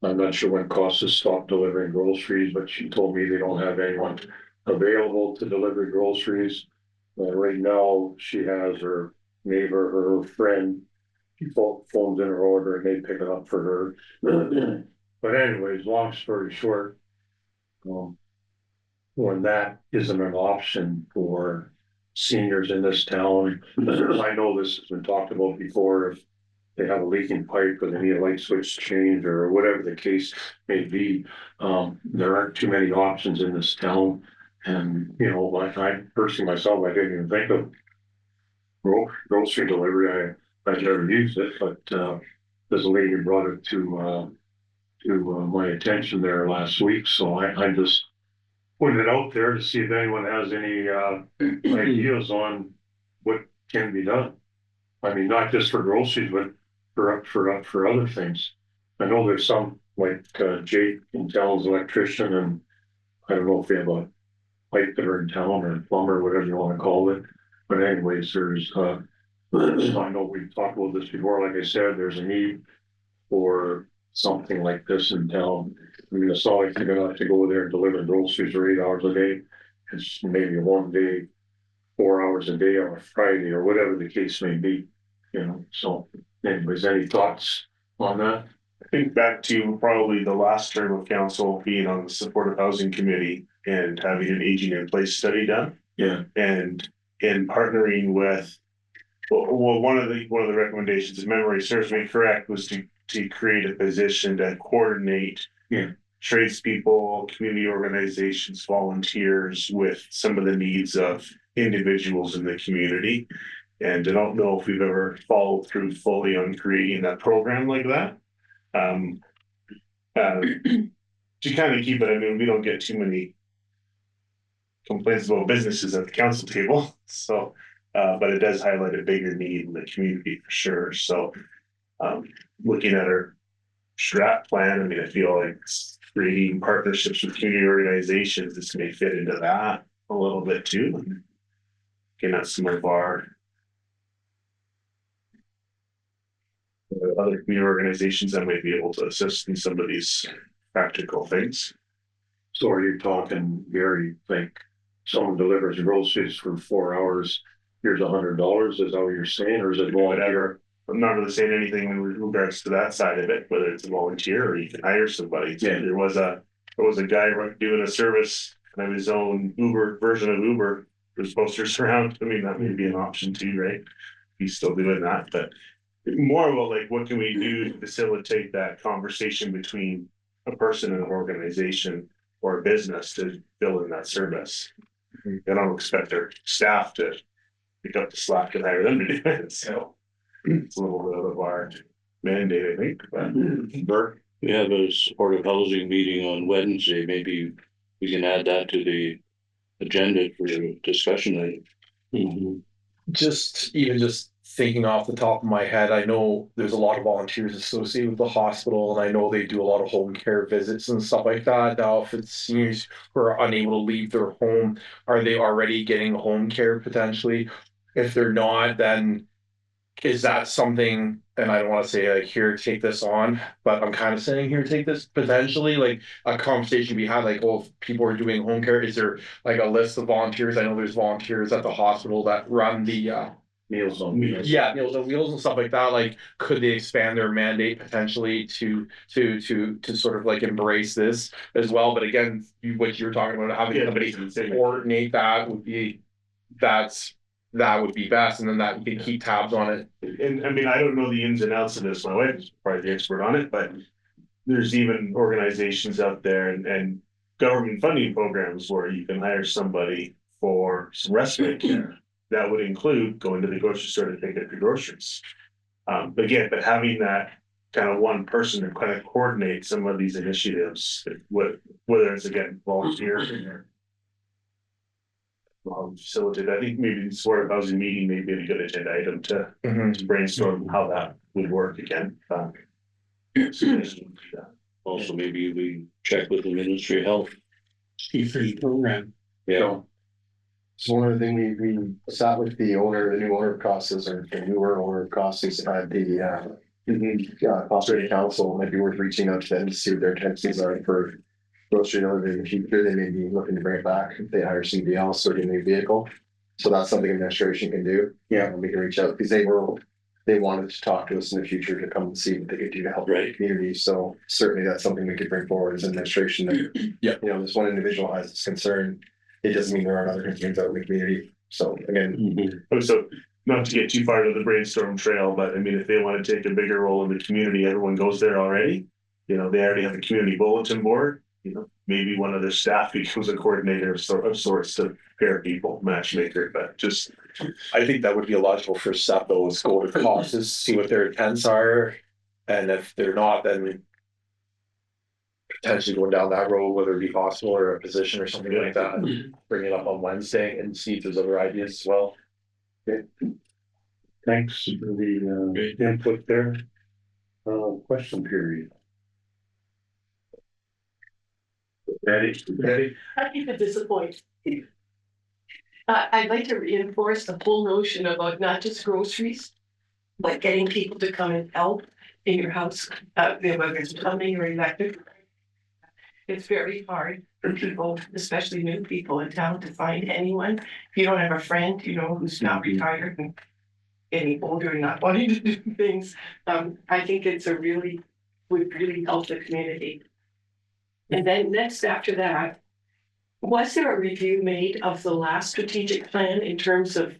not sure when Costas stopped delivering groceries, but she told me they don't have anyone available to deliver groceries. Right now, she has her neighbor, her friend. She phones in her order and they pick it up for her. But anyways, long story short, when that isn't an option for seniors in this town, I know this has been talked about before. If they have a leaking pipe or they need a light switch change or whatever the case may be, there aren't too many options in this town. And, like I personally myself, I didn't even think of grocery delivery. I never used it, but this lady brought it to my attention there last week. So I just put it out there to see if anyone has any ideas on what can be done. I mean, not just for groceries, but for other things. I know there's some like Jake in town's electrician, and I don't know if they have a pipe that are in town or plumber, whatever you want to call it. But anyways, there's I know we've talked about this before. Like I said, there's a need for something like this in town. I mean, it's not like you're gonna have to go there and deliver groceries for 8 hours a day. It's maybe one day, 4 hours a day on a Friday or whatever the case may be. So anyways, any thoughts on that? I think back to probably the last term of council being on the supportive housing committee and having an aging in place study done. Yeah. And in partnering with, well, one of the recommendations, if memory serves me correct, was to create a position to coordinate tradespeople, community organizations, volunteers with some of the needs of individuals in the community. And I don't know if we've ever followed through fully on creating that program like that. To kind of keep it, I mean, we don't get too many complaints about businesses at the council table. So, but it does highlight a bigger need in the community for sure. So, looking at our strat plan, I mean, I feel like creating partnerships with community organizations, this may fit into that a little bit too. Looking at some of our other community organizations that might be able to assist in some of these practical things. So are you talking, Gary, like someone delivers groceries for 4 hours, here's $100, is that what you're saying, or is it Whatever. I'm not really saying anything in regards to that side of it, whether it's a volunteer or you can hire somebody. Yeah. There was a guy doing a service, kind of his own Uber version of Uber. There's posters around. I mean, that may be an option too, right? He's still doing that, but more about like, what can we do to facilitate that conversation between a person and an organization or a business to fill in that service? I don't expect their staff to pick up the slack and hire them to do it, so it's a little bit of our mandate, I think, but Burke. We have a supportive housing meeting on Wednesday. Maybe we can add that to the agenda for discussion. Just thinking off the top of my head, I know there's a lot of volunteers associated with the hospital, and I know they do a lot of home care visits and stuff like that. Now, if it's seniors who are unable to leave their home, are they already getting home care potentially? If they're not, then is that something, and I don't want to say like, here, take this on, but I'm kind of saying here, take this potentially, like a conversation we had, like, oh, if people are doing home care, is there like a list of volunteers? I know there's volunteers at the hospital that run the Meals on Wheels. yeah, Meals on Wheels and stuff like that. Like, could they expand their mandate potentially to sort of like embrace this as well? But again, what you were talking about, having somebody coordinate that would be that would be best, and then that you can keep tabs on it. And I mean, I don't know the ins and outs of this. My wife is probably the expert on it, but there's even organizations out there and government funding programs where you can hire somebody for some respite care. That would include going to the grocery store to pick up your groceries. But having that kind of one person to kind of coordinate some of these initiatives, whether it's again volunteers or facilitate. I think maybe the supportive housing meeting may be a good agenda item to brainstorm how that would work again. Also, maybe we check with the Ministry of Health. program. Yeah. So one other thing, we sat with the new owner of Costas, or the newer owner of Costas at the Costa Council. It might be worth reaching out to them to see what their intentions are for grocery delivery in the future. They may be looking to bring it back if they hire somebody else or get a new vehicle. So that's something administration can do. Yeah, we can reach out because they wanted to talk to us in the future to come and see what they could do to help the community. So certainly that's something we could bring forward as administration. That, you know, this one individual has this concern. It doesn't mean there aren't other concerns out in the community. So again, so not to get too far to the brainstorm trail, but I mean, if they want to take a bigger role in the community, everyone goes there already. You know, they already have a community bulletin board. You know, maybe one of their staff becomes a coordinator of sorts to pair people, matchmaker, but just. I think that would be a logical first step though, is go to Costas, see what their intents are. And if they're not, then potentially going down that road, whether it be possible or a position or something like that, bring it up on Wednesday and see if there's other ideas as well. Okay. Thanks for the input there. Question period. Ready? I keep it disappointed. I'd like to reinforce the whole notion about not just groceries, but getting people to come and help in your house, whether it's plumbing or electric. It's very hard for people, especially new people in town, to find anyone. If you don't have a friend, you know, who's not retired and getting older and not wanting to do things, I think would really help the community. And then next after that, was there a review made of the last strategic plan in terms of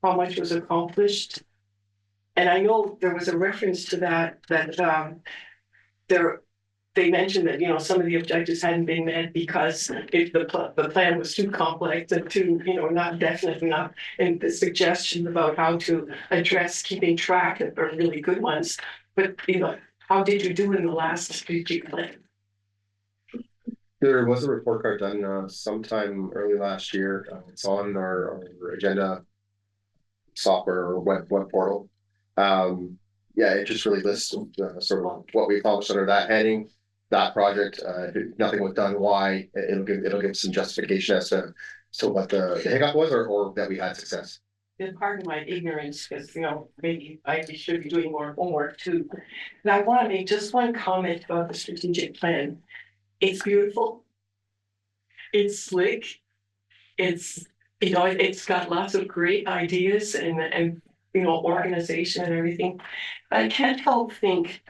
how much was accomplished? And I know there was a reference to that they mentioned that, you know, some of the objectives hadn't been met because the plan was too complex and too, you know, not definite enough. And the suggestion about how to address keeping track of are really good ones. But, you know, how did you do in the last strategic plan? there was a report card done sometime early last year. It's on our agenda software or web portal. Yeah, it just really lists sort of what we accomplished under that heading. That project, nothing was done. Why? It'll give some justification as to what the hiccup was, or that we had success. is part of my ignorance, because, maybe I should be doing more homework too. And I want to make just one comment about the strategic plan. It's beautiful. It's slick. It's, it's got lots of great ideas and organization and everything. I can't help think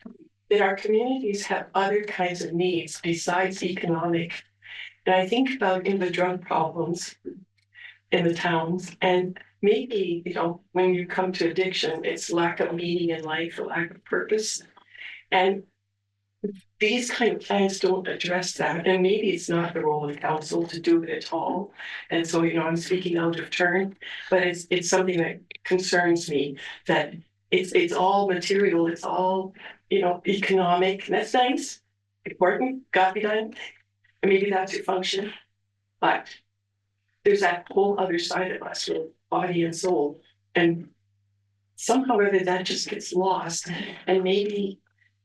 that our communities have other kinds of needs besides economic. And I think about in the drug problems in the towns, and maybe, when you come to addiction, it's lack of meaning in life, or lack of purpose. And these kind of plans don't address that. And maybe it's not the role of council to do it at all. And so, I'm speaking out of turn, but it's something that concerns me, that it's all material, it's all, economic. That's nice, important, got to be done. And maybe that's your function. But there's that whole other side of us with body and soul. And somehow or other that just gets lost. And maybe,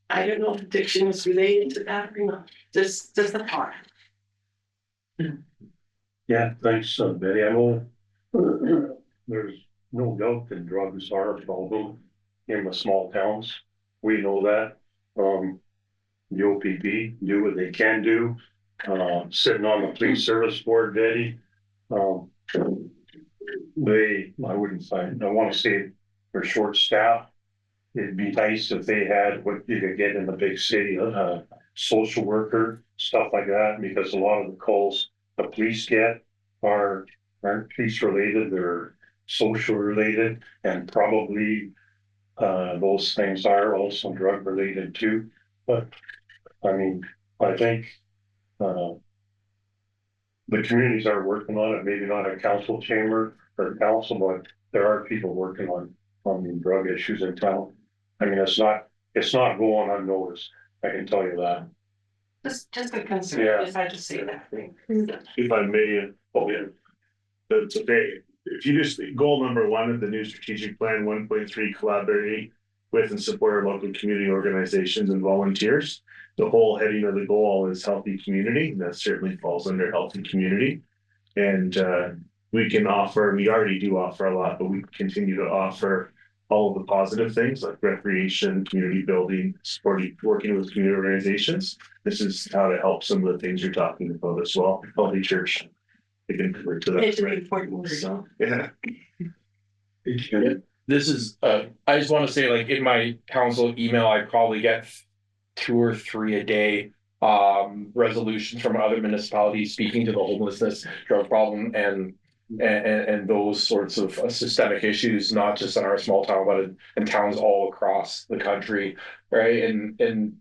I don't know if addiction is related to that or not. Just the thought. Yeah, thanks, Betty. I know there's no doubt that drugs are a problem in the small towns. We know that. The OPP do what they can do. Sitting on the police service board, Betty, I want to say they're short staffed. It'd be nice if they had what you could get in the big city, social worker, stuff like that, because a lot of the calls the police get aren't police related, they're social related, and probably those things are also drug related too. But I mean, I think the communities are working on it, maybe not a council chamber or council, but there are people working on the drug issues in town. I mean, it's not going unnoticed. I can tell you that. Just a concern. Yeah. If I just say that. If I may, that's okay. If you just, goal number 1 of the new strategic plan 1.3, collaborate with and support our local community organizations and volunteers. The whole heading of the goal is healthy community, and that certainly falls under healthy community. And we already do offer a lot, but we continue to offer all of the positive things like recreation, community building, working with community organizations. This is how to help some of the things you're talking about as well. Healthy church. You can convert to that. It's an important word. So. Yeah. This is, I just want to say, like, in my council email, I probably get 2 or 3 a day resolutions from other municipalities speaking to the homelessness, drug problem, and those sorts of systemic issues, not just in our small town, but in towns all across the country, right? And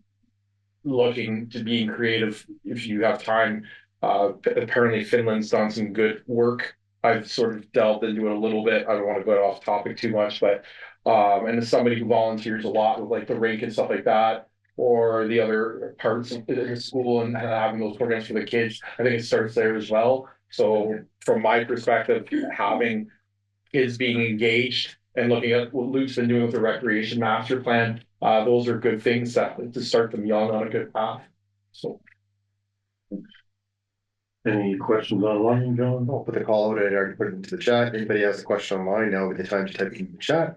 looking to being creative if you have time. Apparently Finland's done some good work. I've sort of delved into it a little bit. I don't want to go off topic too much, but and as somebody who volunteers a lot with like the rink and stuff like that, or the other parts of the school and having those programs for the kids, I think it starts there as well. So from my perspective, having kids being engaged and looking at what Luke's been doing with the recreation master plan, those are good things to start them young on a good path. So. Any questions online, John? I'll put the call out. I already put it into the chat. Anybody has a question online, now would be the time to type it in the chat.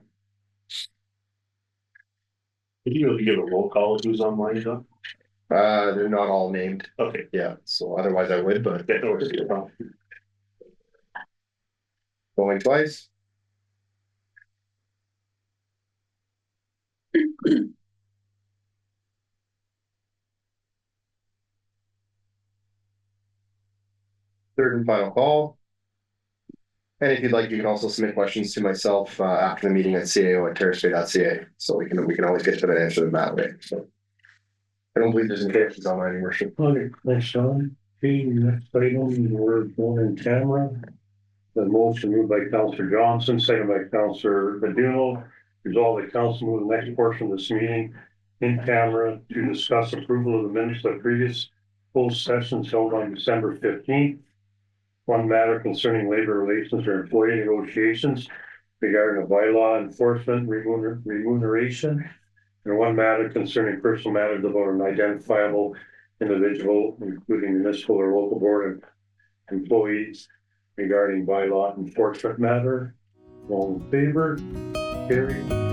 Could you give a roll call of who's online, John? They're not all named. Okay. Yeah, so otherwise I would, but going twice. Third and final call. And if you'd like, you can also submit questions to myself after the meeting at cao@terracebay.ca. So we can always get to them and answer them that way. So I don't believe there's any questions online, Your Worship. Okay, thanks, John. Okay, next item, we're going in camera. The motion moved by Councillor Johnson, second by Councillor Baduno. Resolve the council move the next portion of this meeting in camera to discuss approval of the minutes of previous closed sessions held on December 15th. One matter concerning labor relations or employee negotiations regarding a bylaw enforcement remuneration. And one matter concerning personal matters about an identifiable individual, including municipal or local board employees regarding bylaw enforcement matter. All in favor? Carried.